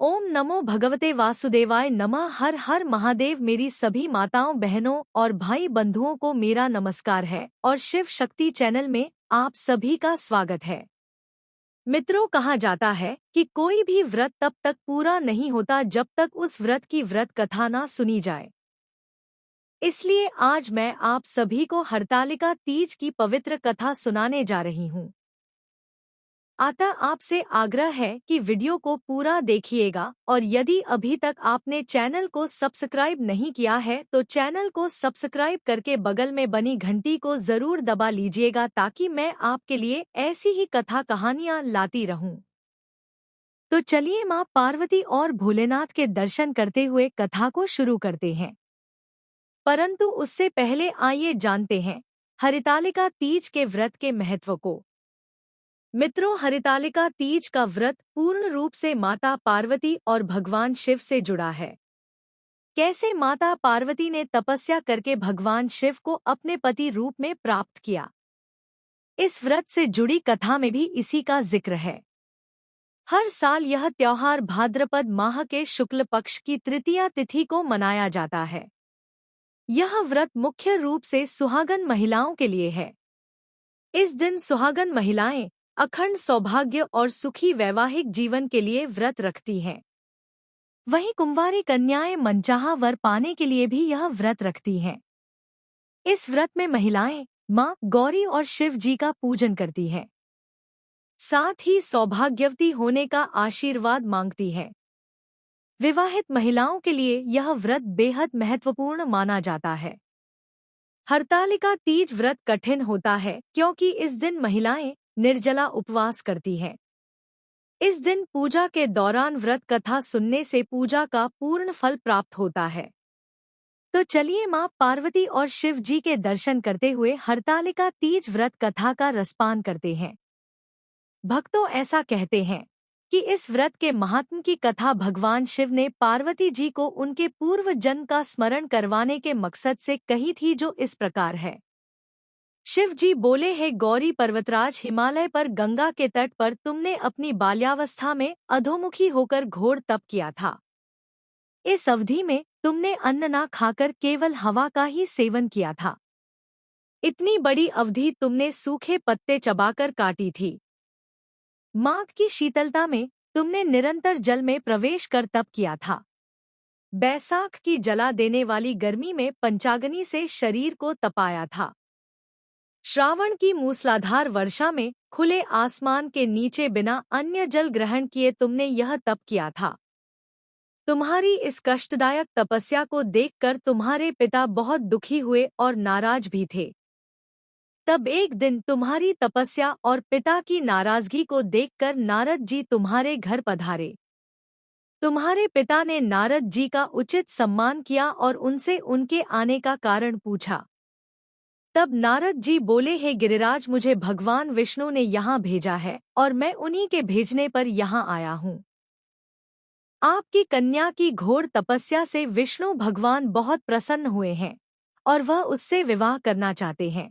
ओम नमो भगवते वासुदेवाय नमः। हर हर महादेव। मेरी सभी माताओं बहनों और भाई बंधुओं को मेरा नमस्कार है और शिव शक्ति चैनल में आप सभी का स्वागत है। मित्रों, कहा जाता है कि कोई भी व्रत तब तक पूरा नहीं होता जब तक उस व्रत की व्रत कथा ना सुनी जाए। इसलिए आज मैं आप सभी को हरतालिका तीज की पवित्र कथा सुनाने जा रही हूँ। अतः आपसे आग्रह है कि वीडियो को पूरा देखिएगा और यदि अभी तक आपने चैनल को सब्सक्राइब नहीं किया है तो चैनल को सब्सक्राइब करके बगल में बनी घंटी को जरूर दबा लीजिएगा ताकि मैं आपके लिए ऐसी ही कथा कहानियां लाती रहूं। तो चलिए मां पार्वती और भोलेनाथ के दर्शन करते हुए कथा को शुरू करते हैं। परंतु उससे पहले आइए जानते हैं हरितालिका तीज के व्रत के महत्व को। मित्रों, हरितालिका तीज का व्रत पूर्ण रूप से माता पार्वती और भगवान शिव से जुड़ा है। कैसे माता पार्वती ने तपस्या करके भगवान शिव को अपने पति रूप में प्राप्त किया, इस व्रत से जुड़ी कथा में भी इसी का जिक्र है। हर साल यह त्योहार भाद्रपद माह के शुक्ल पक्ष की तृतीया तिथि को मनाया जाता है। यह व्रत मुख्य रूप से सुहागन महिलाओं के लिए है। इस दिन सुहागन महिलाएं अखंड सौभाग्य और सुखी वैवाहिक जीवन के लिए व्रत रखती हैं। वहीं कुंवारी कन्याएं मनचाहा वर पाने के लिए भी यह व्रत रखती हैं। इस व्रत में महिलाएं मां गौरी और शिव जी का पूजन करती हैं। साथ ही सौभाग्यवती होने का आशीर्वाद मांगती हैं। विवाहित महिलाओं के लिए यह व्रत बेहद महत्वपूर्ण माना जाता है। हरतालिका तीज व्रत कठिन होता है क्योंकि इस दिन महिलाएं निर्जला उपवास करती हैं। इस दिन पूजा के दौरान व्रत कथा सुनने से पूजा का पूर्ण फल प्राप्त होता है। तो चलिए मां पार्वती और शिव जी के दर्शन करते हुए हरतालिका तीज व्रत कथा का रसपान करते हैं। भक्तों, ऐसा कहते हैं कि इस व्रत के महात्म्य की कथा भगवान शिव ने पार्वती जी को उनके पूर्व जन्म का स्मरण करवाने के मकसद से कही थी, जो इस प्रकार है। शिव जी बोले, हे गौरी पर्वतराज, हिमालय पर गंगा के तट पर तुमने अपनी बाल्यावस्था में अधोमुखी होकर घोर तप किया था। इस अवधि में तुमने अन्न ना खाकर केवल हवा का ही सेवन किया था। इतनी बड़ी अवधि तुमने सूखे पत्ते चबाकर काटी थी। माघ की शीतलता में तुमने निरंतर जल में प्रवेश कर तप किया था। बैसाख की जला देने वाली गर्मी में पंचाग्नि से शरीर को तपाया था। श्रावण की मूसलाधार वर्षा में खुले आसमान के नीचे बिना अन्य जल ग्रहण किए तुमने यह तप किया था। तुम्हारी इस कष्टदायक तपस्या को देखकर तुम्हारे पिता बहुत दुखी हुए और नाराज भी थे। तब एक दिन तुम्हारी तपस्या और पिता की नाराजगी को देखकर नारद जी तुम्हारे घर पधारे। तुम्हारे पिता ने नारद जी का उचित सम्मान किया और उनसे उनके आने का कारण पूछा। तब नारद जी बोले, हे गिरिराज, मुझे भगवान विष्णु ने यहाँ भेजा है और मैं उन्हीं के भेजने पर यहाँ आया हूँ। आपकी कन्या की घोर तपस्या से विष्णु भगवान बहुत प्रसन्न हुए हैं और वह उससे विवाह करना चाहते हैं।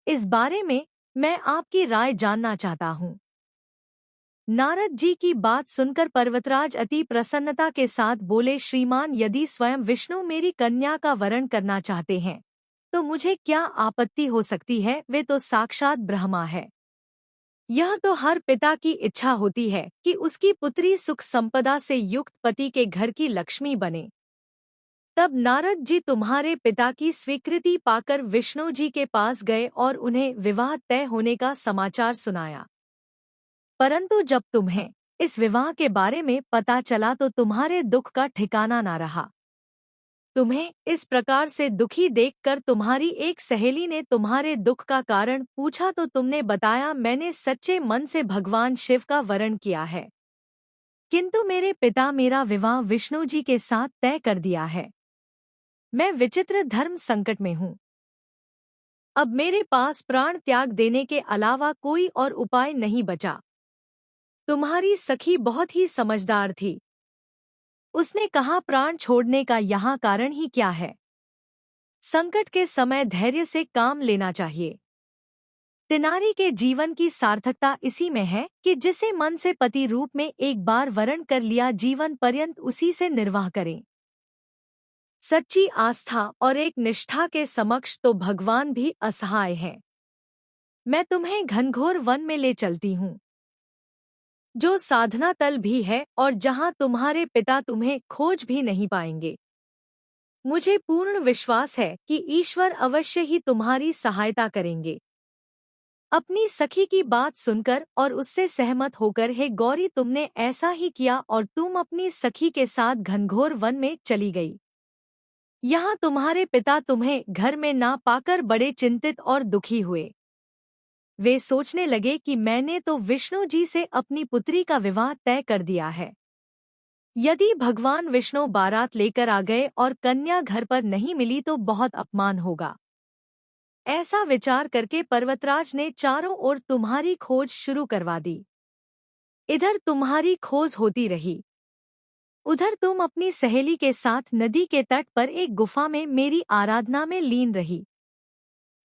इस बारे में मैं आपकी राय जानना चाहता हूँ। नारद जी की बात सुनकर पर्वतराज अति प्रसन्नता के साथ बोले, श्रीमान, यदि स्वयं विष्णु मेरी कन्या का वरण करना चाहते हैं तो मुझे क्या आपत्ति हो सकती है। वे तो साक्षात ब्रह्मा है। यह तो हर पिता की इच्छा होती है कि उसकी पुत्री सुख संपदा से युक्त पति के घर की लक्ष्मी बने। तब नारद जी तुम्हारे पिता की स्वीकृति पाकर विष्णु जी के पास गए और उन्हें विवाह तय होने का समाचार सुनाया। परंतु जब तुम्हें इस विवाह के बारे में पता चला तो तुम्हारे दुख का ठिकाना ना रहा। तुम्हें इस प्रकार से दुखी देखकर तुम्हारी एक सहेली ने तुम्हारे दुख का कारण पूछा तो तुमने बताया, मैंने सच्चे मन से भगवान शिव का वरण किया है, किंतु मेरे पिता मेरा विवाह विष्णु जी के साथ तय कर दिया है। मैं विचित्र धर्म संकट में हूँ। अब मेरे पास प्राण त्याग देने के अलावा कोई और उपाय नहीं बचा। तुम्हारी सखी बहुत ही समझदार थी। उसने कहा, प्राण छोड़ने का यहाँ कारण ही क्या है। संकट के समय धैर्य से काम लेना चाहिए। नारी के जीवन की सार्थकता इसी में है कि जिसे मन से पति रूप में एक बार वरण कर लिया जीवन पर्यंत उसी से निर्वाह करें। सच्ची आस्था और एक निष्ठा के समक्ष तो भगवान भी असहाय हैं। मैं तुम्हें घनघोर वन में ले चलती हूँ, जो साधना तल भी है और जहाँ तुम्हारे पिता तुम्हें खोज भी नहीं पाएंगे। मुझे पूर्ण विश्वास है कि ईश्वर अवश्य ही तुम्हारी सहायता करेंगे। अपनी सखी की बात सुनकर और उससे सहमत होकर हे गौरी तुमने ऐसा ही किया और तुम अपनी सखी के साथ घनघोर वन में चली गई। यहाँ तुम्हारे पिता तुम्हें घर में ना पाकर बड़े चिंतित और दुखी हुए। वे सोचने लगे कि मैंने तो विष्णु जी से अपनी पुत्री का विवाह तय कर दिया है। यदि भगवान विष्णु बारात लेकर आ गए और कन्या घर पर नहीं मिली तो बहुत अपमान होगा। ऐसा विचार करके पर्वतराज ने चारों ओर तुम्हारी खोज शुरू करवा दी। इधर तुम्हारी खोज होती रही, उधर तुम अपनी सहेली के साथ नदी के तट पर एक गुफा में मेरी आराधना में लीन रही।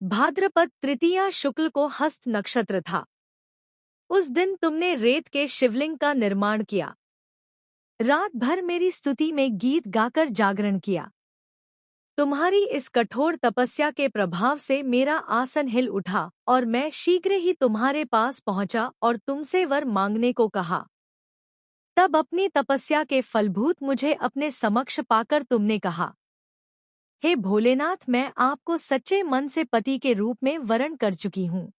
भाद्रपद तृतीया शुक्ल को हस्त नक्षत्र था। उस दिन तुमने रेत के शिवलिंग का निर्माण किया। रात भर मेरी स्तुति में गीत गाकर जागरण किया। तुम्हारी इस कठोर तपस्या के प्रभाव से मेरा आसन हिल उठा और मैं शीघ्र ही तुम्हारे पास पहुंचा और तुमसे वर मांगने को कहा। तब अपनी तपस्या के फलभूत मुझे अपने समक्ष पाकर तुमने कहा, हे भोलेनाथ, मैं आपको सच्चे मन से पति के रूप में वरण कर चुकी हूँ।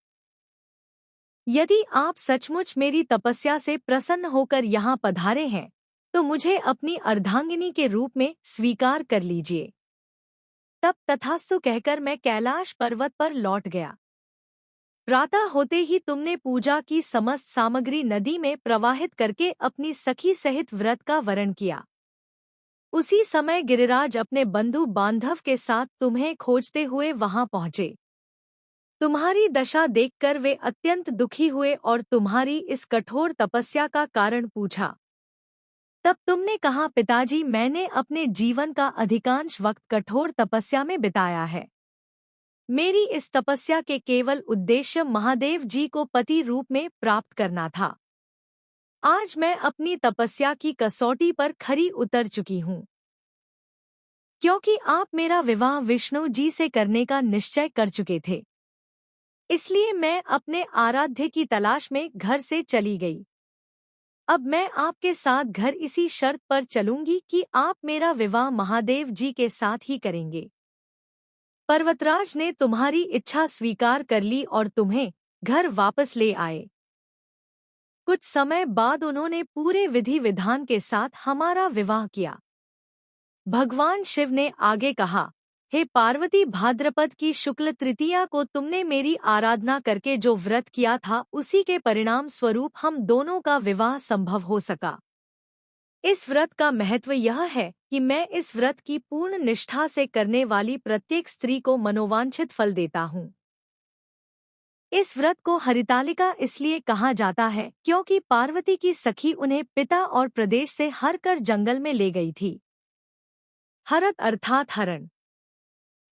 यदि आप सचमुच मेरी तपस्या से प्रसन्न होकर यहाँ पधारे हैं तो मुझे अपनी अर्धांगिनी के रूप में स्वीकार कर लीजिए। तब तथास्तु कहकर मैं कैलाश पर्वत पर लौट गया। प्रातः होते ही तुमने पूजा की समस्त सामग्री नदी में प्रवाहित करके अपनी सखी सहित व्रत का वरण किया। उसी समय गिरिराज अपने बंधु बांधव के साथ तुम्हें खोजते हुए वहां पहुंचे। तुम्हारी दशा देखकर वे अत्यंत दुखी हुए और तुम्हारी इस कठोर तपस्या का कारण पूछा। तब तुमने कहा, पिताजी, मैंने अपने जीवन का अधिकांश वक्त कठोर तपस्या में बिताया है। मेरी इस तपस्या के केवल उद्देश्य महादेव जी को पति रूप में प्राप्त करना था। आज मैं अपनी तपस्या की कसौटी पर खरी उतर चुकी हूँ। क्योंकि आप मेरा विवाह विष्णु जी से करने का निश्चय कर चुके थे, इसलिए मैं अपने आराध्य की तलाश में घर से चली गई। अब मैं आपके साथ घर इसी शर्त पर चलूंगी कि आप मेरा विवाह महादेव जी के साथ ही करेंगे। पर्वतराज ने तुम्हारी इच्छा स्वीकार कर ली और तुम्हें घर वापस ले आए। कुछ समय बाद उन्होंने पूरे विधि विधान के साथ हमारा विवाह किया। भगवान शिव ने आगे कहा, हे पार्वती, भाद्रपद की शुक्ल तृतीया को तुमने मेरी आराधना करके जो व्रत किया था उसी के परिणाम स्वरूप हम दोनों का विवाह संभव हो सका। इस व्रत का महत्व यह है कि मैं इस व्रत की पूर्ण निष्ठा से करने वाली प्रत्येक स्त्री को मनोवांछित फल देता हूँ। इस व्रत को हरितालिका इसलिए कहा जाता है क्योंकि पार्वती की सखी उन्हें पिता और प्रदेश से हर कर जंगल में ले गई थी। हरत अर्थात हरण।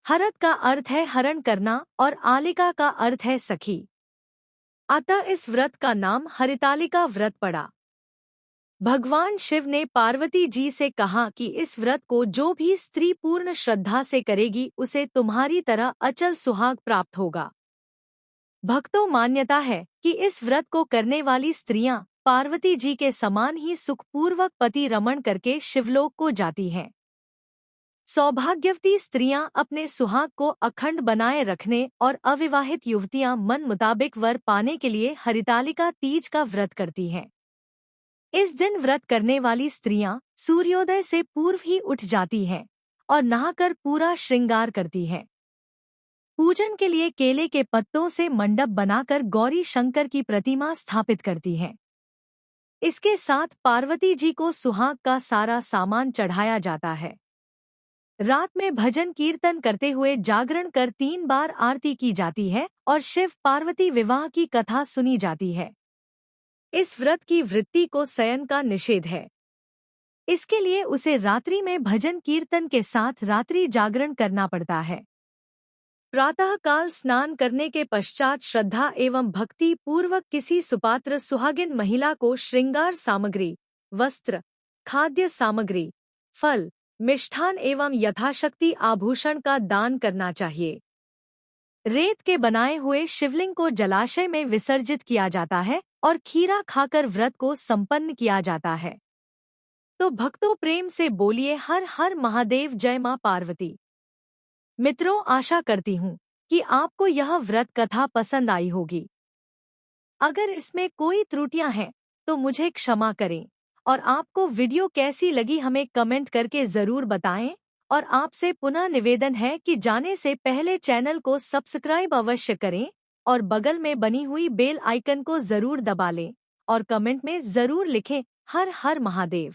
हरत का अर्थ है हरण करना और आलिका का अर्थ है सखी। अतः इस व्रत का नाम हरितालिका व्रत पड़ा। भगवान शिव ने पार्वती जी से कहा कि इस व्रत को जो भी स्त्री पूर्ण श्रद्धा से करेगी उसे तुम्हारी तरह अचल सुहाग प्राप्त होगा। भक्तों, मान्यता है कि इस व्रत को करने वाली स्त्रियां पार्वती जी के समान ही सुखपूर्वक पति रमण करके शिवलोक को जाती हैं। सौभाग्यवती स्त्रियां अपने सुहाग को अखंड बनाए रखने और अविवाहित युवतियां मन मुताबिक वर पाने के लिए हरितालिका तीज का व्रत करती हैं। इस दिन व्रत करने वाली स्त्रियां सूर्योदय से पूर्व ही उठ जाती हैं और नहाकर पूरा श्रृंगार करती हैं। पूजन के लिए केले के पत्तों से मंडप बनाकर गौरी शंकर की प्रतिमा स्थापित करती हैं। इसके साथ पार्वती जी को सुहाग का सारा सामान चढ़ाया जाता है। रात में भजन कीर्तन करते हुए जागरण कर 3 बार आरती की जाती है और शिव पार्वती विवाह की कथा सुनी जाती है। इस व्रत की वृत्ति को शयन का निषेध है। इसके लिए उसे रात्रि में भजन कीर्तन के साथ रात्रि जागरण करना पड़ता है। प्रातःकाल स्नान करने के पश्चात श्रद्धा एवं भक्ति पूर्वक किसी सुपात्र सुहागिन महिला को श्रृंगार सामग्री, वस्त्र, खाद्य सामग्री, फल, मिष्ठान एवं यथाशक्ति आभूषण का दान करना चाहिए। रेत के बनाए हुए शिवलिंग को जलाशय में विसर्जित किया जाता है और खीरा खाकर व्रत को संपन्न किया जाता है। तो भक्तों प्रेम से बोलिए हर हर महादेव, जय मां पार्वती। मित्रों, आशा करती हूँ कि आपको यह व्रत कथा पसंद आई होगी। अगर इसमें कोई त्रुटियां हैं तो मुझे क्षमा करें और आपको वीडियो कैसी लगी हमें कमेंट करके जरूर बताएं। और आपसे पुनः निवेदन है कि जाने से पहले चैनल को सब्सक्राइब अवश्य करें और बगल में बनी हुई बेल आइकन को जरूर दबा लें और कमेंट में जरूर लिखें हर हर महादेव।